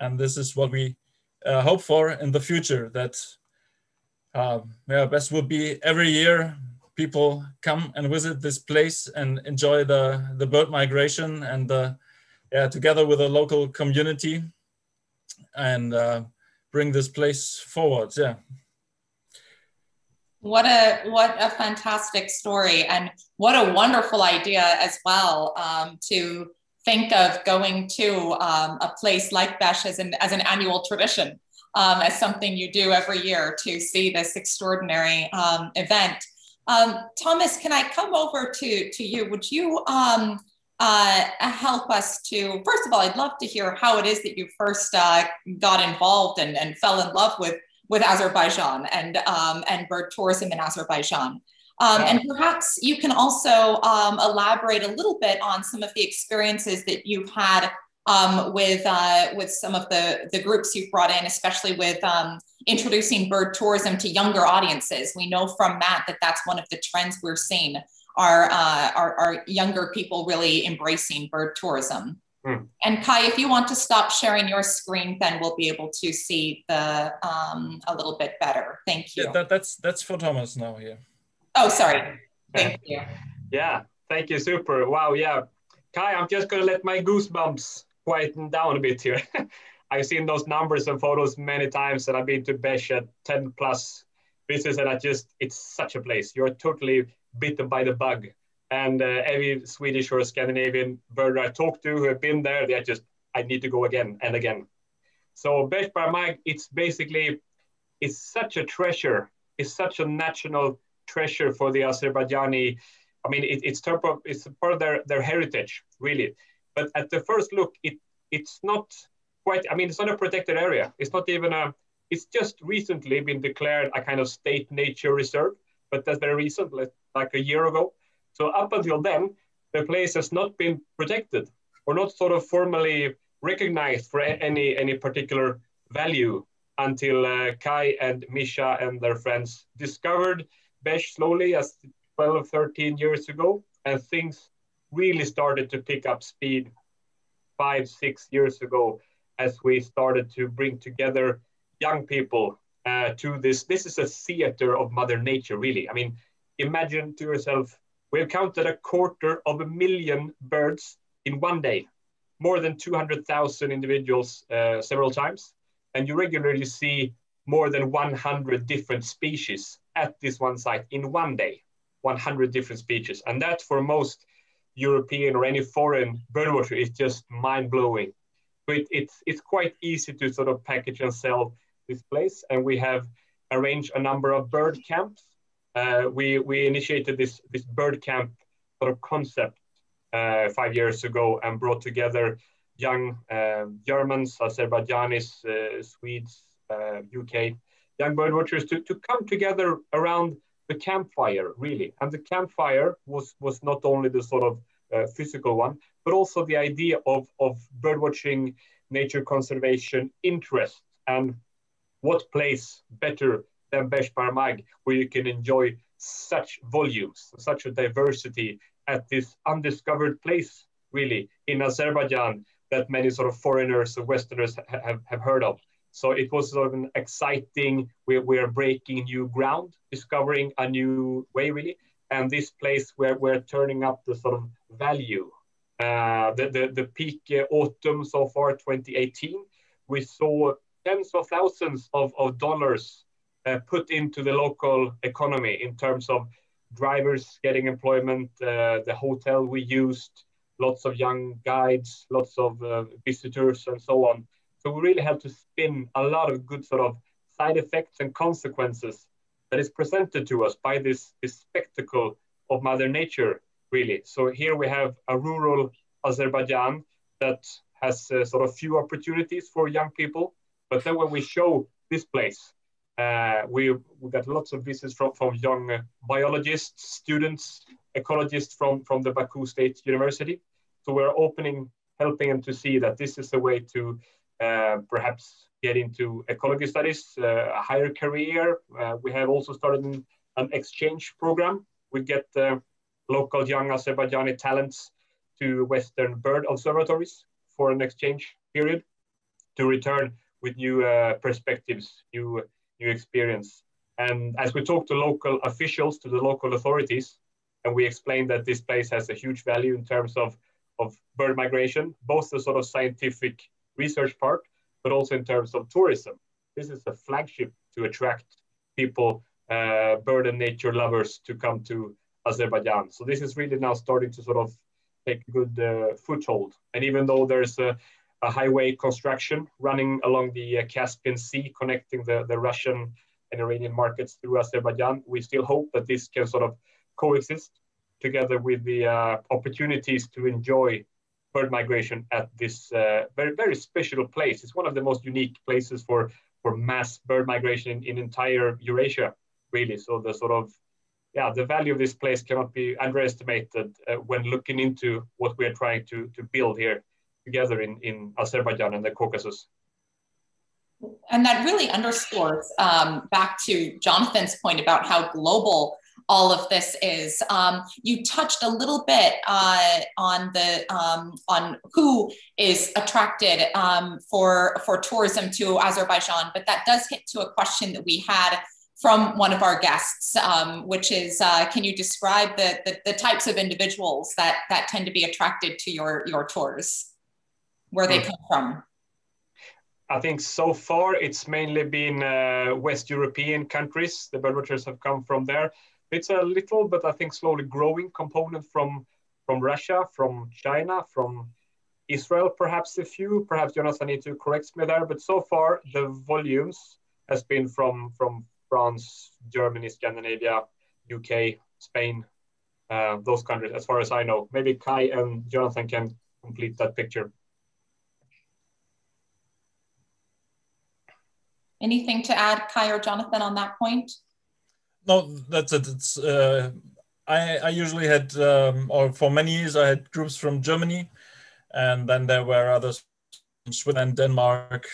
And this is what we hope for in the future, that best would be every year people come and visit this place and enjoy the bird migration, and together with the local community, and bring this place forward. Yeah. What a fantastic story, and what a wonderful idea as well, to think of going to a place like Besh as an annual tradition, as something you do every year to see this extraordinary event. Tomas, can I come over to you? Would you help us to, first of all, I'd love to hear how it is that you first got involved and fell in love with Azerbaijan and bird tourism in Azerbaijan. And perhaps you can also elaborate a little bit on some of the experiences that you've had with some of the groups you've brought in, especially with introducing bird tourism to younger audiences. We know from Matt that that's one of the trends we're seeing, are younger people really embracing bird tourism. And Kai, if you want to stop sharing your screen, then we'll be able to see a little bit better. Thank you. Yeah, that's for Tomas now here. Oh, sorry. Thank you. Yeah, thank you. Super. Wow. Yeah. Kai, I'm just going to let my goosebumps quieten down a bit here. I've seen those numbers and photos many times, and I've been to Besh at 10 plus visits, and it's such a place. You're totally bitten by the bug. And every Swedish or Scandinavian birder I talk to who have been there, they're just, I need to go again and again. So Beshbarmak, it's such a treasure. It's such a national treasure for the Azerbaijani. I mean, it's part of their heritage, really. But at the first look, it's not quite, I mean, it's not a protected area. It's not even it's just recently been declared a kind of state nature reserve, but that's very recent, like a year ago. So up until then, the place has not been protected or not sort of formally recognized for any particular value until Kai and Misha and their friends discovered Besh slowly as 12, 13 years ago. And things really started to pick up speed 5, 6 years ago as we started to bring together young people to this. This is a theater of Mother Nature, really. I mean, imagine to yourself, we've counted 250,000 birds in one day, more than 200,000 individuals several times. And you regularly see more than 100 different species at this one site in one day, 100 different species. And that for most European or any foreign birdwatcher is just mind-blowing. But it's quite easy to sort of package and sell this place. And we have arranged a number of bird camps. We initiated this bird camp sort of concept 5 years ago and brought together young Germans, Azerbaijanis, Swedes, UK, young birdwatchers to come together around the campfire, really. And the campfire was not only the sort of physical one, but also the idea of birdwatching, nature conservation interest. And what place better than Beshbarmak, where you can enjoy such volumes, such a diversity at this undiscovered place, really, in Azerbaijan that many sort of foreigners or Westerners have heard of. So it was sort of an exciting, we're breaking new ground, discovering a new way, really. And this place where we're turning up the sort of value. The peak autumn so far, 2018, we saw tens of thousands of dollars put into the local economy in terms of drivers getting employment, the hotel we used, lots of young guides, lots of visitors and so on. So we really have to spin a lot of good sort of side effects and consequences that is presented to us by this spectacle of Mother Nature, really. So here we have a rural Azerbaijan that has sort of few opportunities for young people. But then when we show this place, we got lots of visits from young biologists, students, ecologists from the Baku State University. So we're helping them to see that this is a way to perhaps get into ecology studies, a higher career. We have also started an exchange program. We get local young Azerbaijani talents to Western bird observatories for an exchange period to return with new perspectives, new experience. And as we talk to local officials, to the local authorities, and we explain that this place has a huge value in terms of bird migration, both the sort of scientific research part, but also in terms of tourism. This is a flagship to attract people, bird and nature lovers, to come to Azerbaijan. So this is really now starting to sort of take a good foothold. And even though there's a highway construction running along the Caspian Sea, connecting the Russian and Iranian markets through Azerbaijan, we still hope that this can sort of coexist together with the opportunities to enjoy bird migration at this very, very special place. It's one of the most unique places for mass bird migration in entire Eurasia, really. So the sort of, the value of this place cannot be underestimated when looking into what we are trying to build here together in Azerbaijan and the Caucasus. And that really underscores back to Jonathan's point about how global all of this is. You touched a little bit on who is attracted for tourism to Azerbaijan, but that does hit to a question that we had from one of our guests, which is, can you describe the types of individuals that tend to be attracted to your tours, where they come from? I think so far it's mainly been West European countries. The birdwatchers have come from there. It's a little, but I think slowly growing component from Russia, from China, from Israel, perhaps a few. Perhaps Jonathan need to correct me there, but so far the volumes has been from France, Germany, Scandinavia, UK, Spain, those countries, as far as I know. Maybe Kai and Jonathan can complete that picture. Anything to add, Kai or Jonathan, on that point? No, that's it. It's I usually had, or for many years, I had groups from Germany, and then there were others from Sweden and Denmark.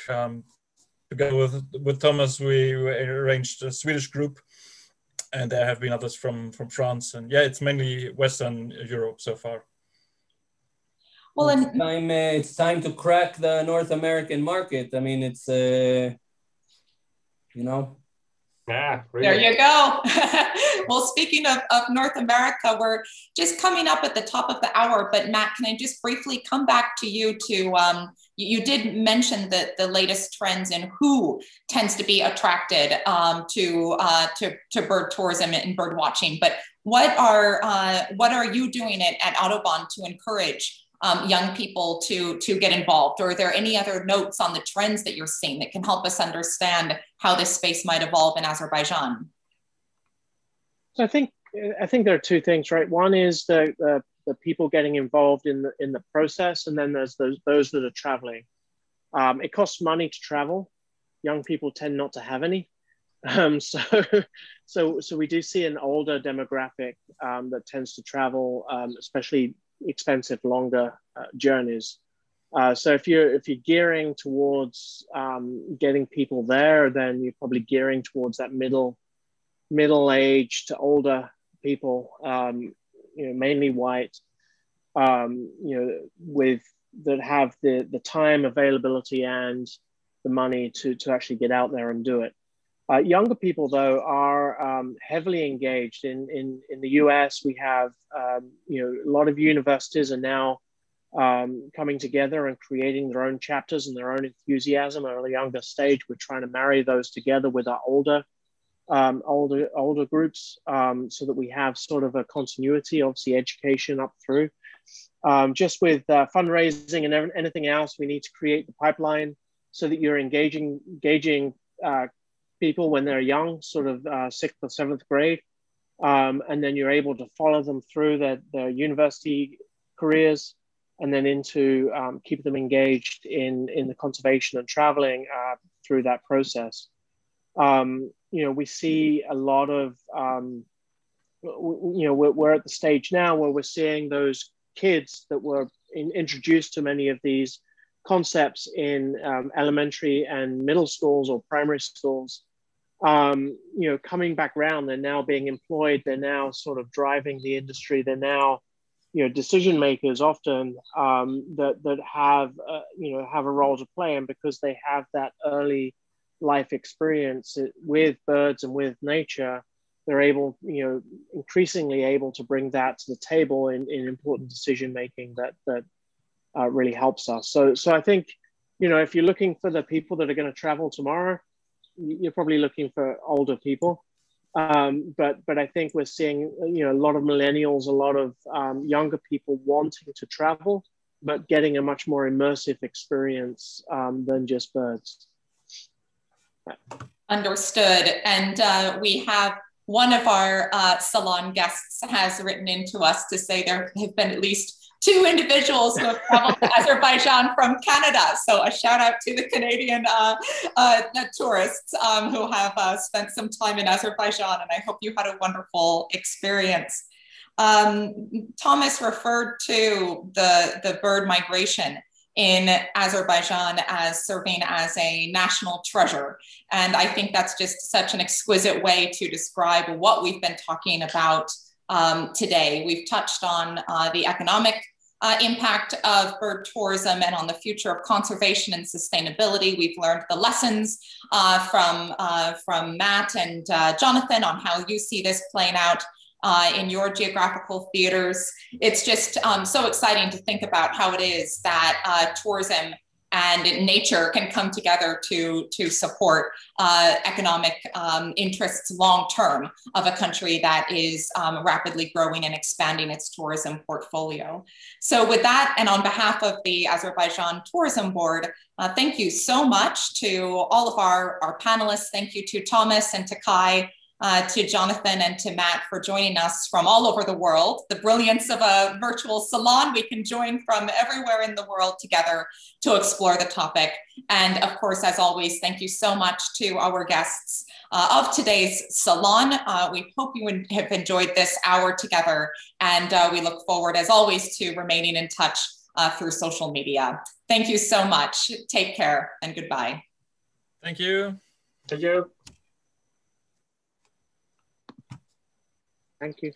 Together with Tomas, we arranged a Swedish group, and there have been others from France. And yeah, it's mainly Western Europe so far. Well, it's time to crack the North American market. I mean, it's you know. Yeah, really. There you go. Well, speaking of North America, we're just coming up at the top of the hour, but Matt, can I just briefly come back to you to, you did mention the latest trends in who tends to be attracted to bird tourism and bird watching, but what are you doing at Audubon to encourage young people to get involved? Or are there any other notes on the trends that you're seeing that can help us understand how this space might evolve in Azerbaijan? So I think there are two things, right? One is the people getting involved in the process, and then there's those that are traveling. It costs money to travel. Young people tend not to have any. So we do see an older demographic that tends to travel, especially expensive, longer journeys. So if you're gearing towards getting people there, then you're probably gearing towards that middle-aged to older people, mainly white, that have the time availability and the money to actually get out there and do it. Younger people, though, are heavily engaged. In the US, we have a lot of universities are now coming together and creating their own chapters and their own enthusiasm at a younger stage. We're trying to marry those together with our older groups, so that we have sort of a continuity, obviously education up through. Just with fundraising and anything else, we need to create the pipeline so that you're engaging people when they're young, sort of 6th or 7th grade. And then you're able to follow them through their university careers, and then into keep them engaged in the conservation and traveling through that process. We see a lot of, we're at the stage now where we're seeing those kids that were introduced to many of these concepts in elementary and middle schools or primary schools, coming back around. They're now being employed. They're now sort of driving the industry. They're now, decision makers often that have a role to play. And because they have that early life experience with birds and with nature, they're able, increasingly able to bring that to the table in important decision making that really helps us. So I think, if you're looking for the people that are going to travel tomorrow, you're probably looking for older people. But I think we're seeing, a lot of millennials, a lot of younger people wanting to travel, but getting a much more immersive experience than just birds. Understood. And we have one of our salon guests has written into us to say there have been at least 2 individuals who have traveled to Azerbaijan from Canada. So a shout out to the Canadian tourists who have spent some time in Azerbaijan, and I hope you had a wonderful experience. Tomas referred to the bird migration in Azerbaijan as serving as a national treasure. And I think that's just such an exquisite way to describe what we've been talking about today. We've touched on the economic impact of bird tourism and on the future of conservation and sustainability. We've learned the lessons from Matt and Jonathan on how you see this playing out in your geographical theaters. It's just so exciting to think about how it is that tourism and nature can come together to support economic interests long-term of a country that is rapidly growing and expanding its tourism portfolio. So with that, and on behalf of the Azerbaijan Tourism Board, thank you so much to all of our panelists. Thank you to Tomas and to Kai, to Jonathan and to Matt for joining us from all over the world. The brilliance of a virtual salon, we can join from everywhere in the world together to explore the topic. And of course, as always, thank you so much to our guests of today's salon. We hope you have enjoyed this hour together, and we look forward, as always, to remaining in touch through social media. Thank you so much. Take care and goodbye. Thank you. Thank you. Thank you.